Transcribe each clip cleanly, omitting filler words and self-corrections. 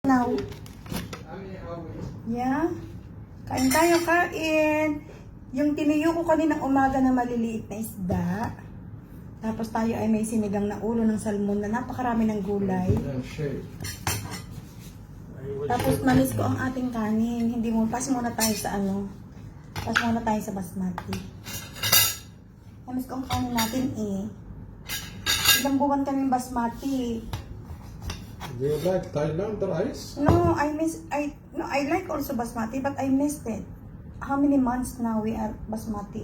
Now, yeah. Kain tayo, kain. Yung tiniyo ko kaninang umaga na maliliit na isda. Tapos tayo ay may sinigang na ulo ng salmon na napakarami ng gulay. Tapos manis ko ang ating kanin. Hindi mo, pas muna tayo sa ano. Pas muna tayo sa basmati. Manis ko ang kanin natin eh. Ilang buwan kaming basmati. Do you like Thailand rice? No, I like also basmati, but I missed it. How many months now we are basmati?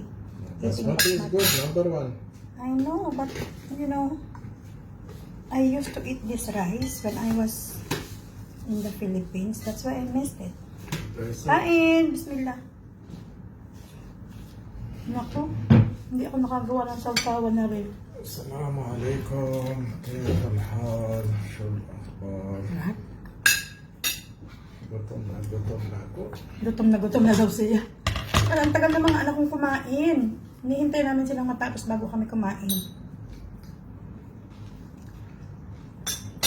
Eating Basmati is good, number one. I know, but you know, I used to eat this rice when I was in the Philippines. That's why I missed it. Kain! Bismillah. Naku, hindi ako nakagawa ng sawsawan na rin. السلام عليكم كيف الحال شو الأخبار Gutom na daw siya. Ang tagal ng mga anak kong kumain. Hinihintay namin silang matapos bago kami kumain.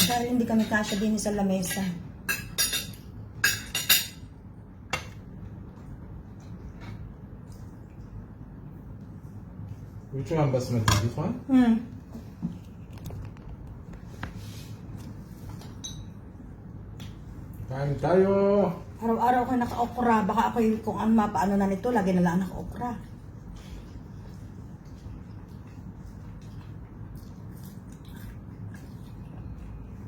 Dahil hindi kami kasya din sa lamesa. Which one basmati? This one? Kain tayo! Araw-araw ako naka-okra. Baka ako yung kung ano mapaano na nito, lagi na lang naka-okra.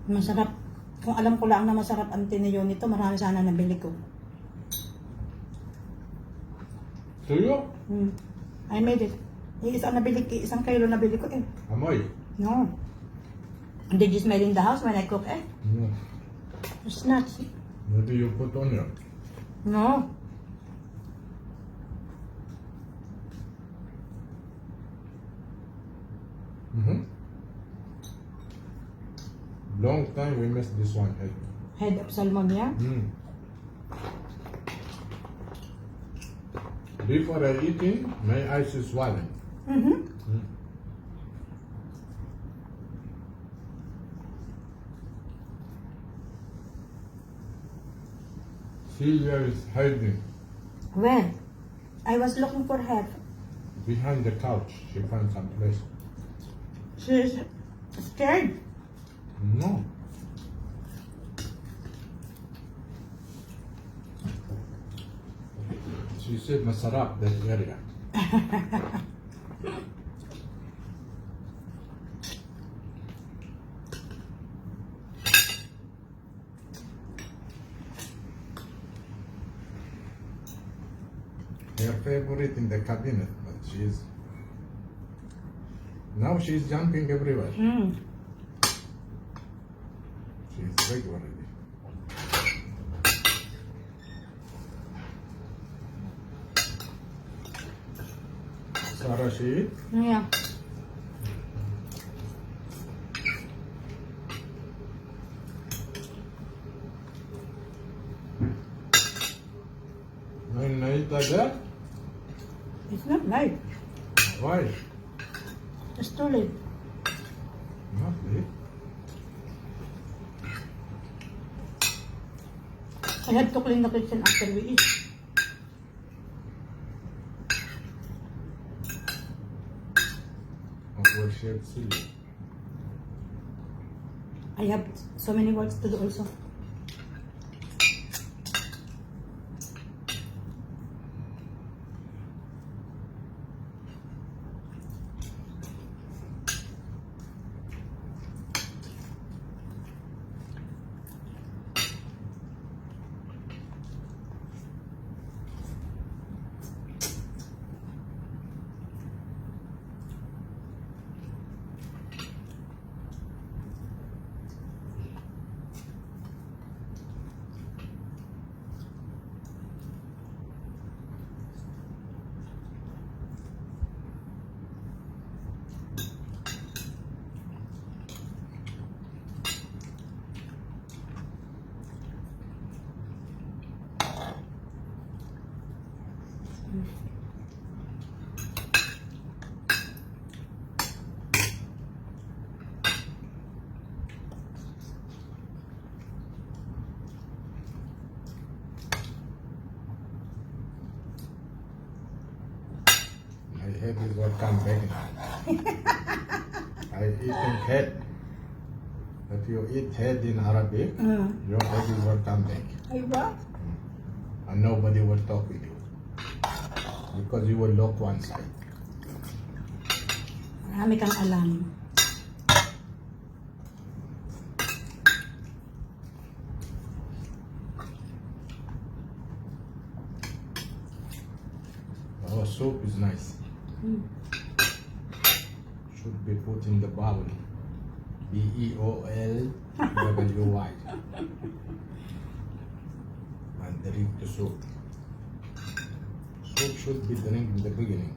Masarap. Kung alam ko lang na masarap ang tiniyo nito, marami sana nabili ko. Tuyo? I made it. Isang kilo nabili ko eh. Amoy? No. Did you smell in the house when I cook eh? No. It's not. Maybe you put onion. No. Long time we missed this one. Head of salmon, yeah? Before I eating, my eyes is swollen. Celia is hiding Where? I was looking for her. behind the couch. She found some place. She's scared. No. She said masarap that area. Her favorite in the cabinet, but now she's jumping everywhere. She's big already. Sarah, she eat? Yeah. When I eat like that? It's not light. Why? It's too late. Not late. I had to clean the kitchen after we eat. Awkward shape silly. I have so many works to do also. eggs will come back now. I eating head. If you eat head in Arabic, your eggs will come back. Ay ba? And nobody will talk with you. Because you will look one side. Marami kang alam. Our soup is nice. Should be put in the bowl. BEOLWY. And drink the soup. Soup should be drink in the beginning.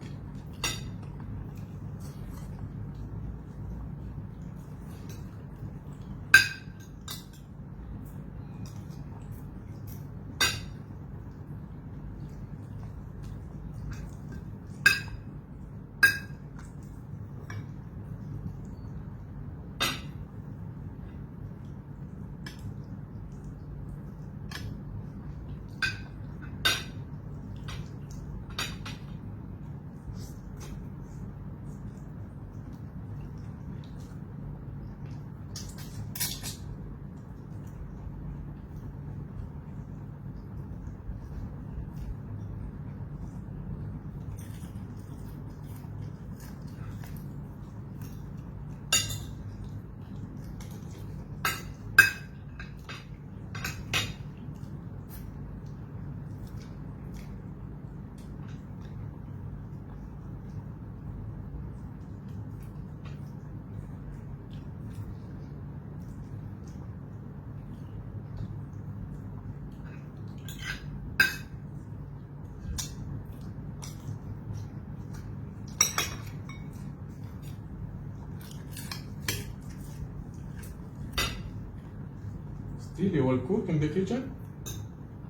Still you will cook in the kitchen?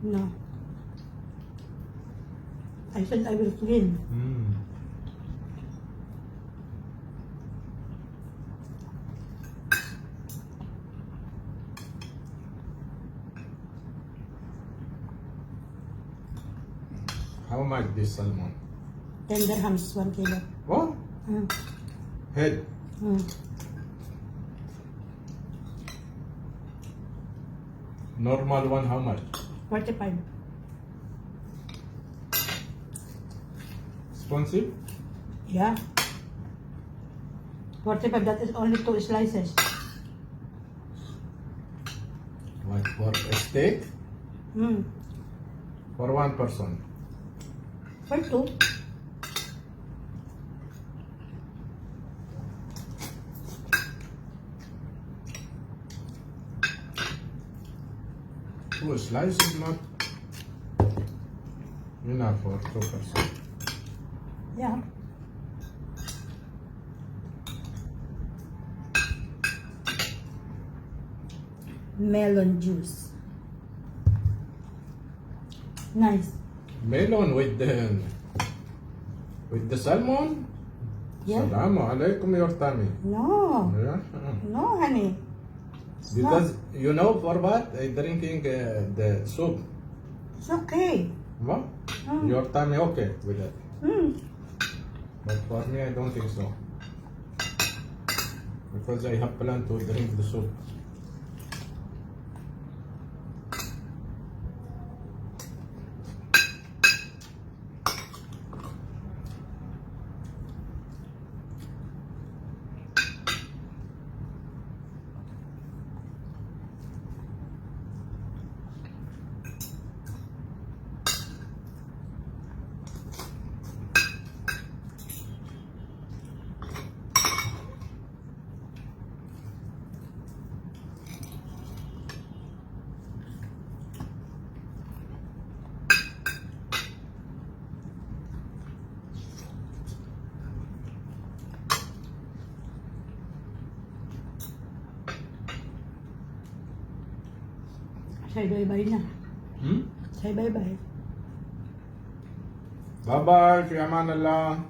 No. I said I will clean. How much this salmon? 10 dirhams, 1 kilo. What? Mm. Head. Mm. Normal one how much? 45. Expensive? Yeah. 45, that is only 2 slices. What for a steak? Mm. For one person. For 2. Two slices not enough for 2 person. Yeah. Melon juice. Nice. Melon with the salmon? Yeah. Salamu alaikum your tummy. No. Yeah. No, honey. Because you know for what? I drinking the soup. It's okay. What? Mm. Your tummy okay with that? Mm. But for me I don't think so. Because I have planned to drink the soup. Say bye-bye na. Hmm? Say bye-bye. Bye bye, fi aman Allah.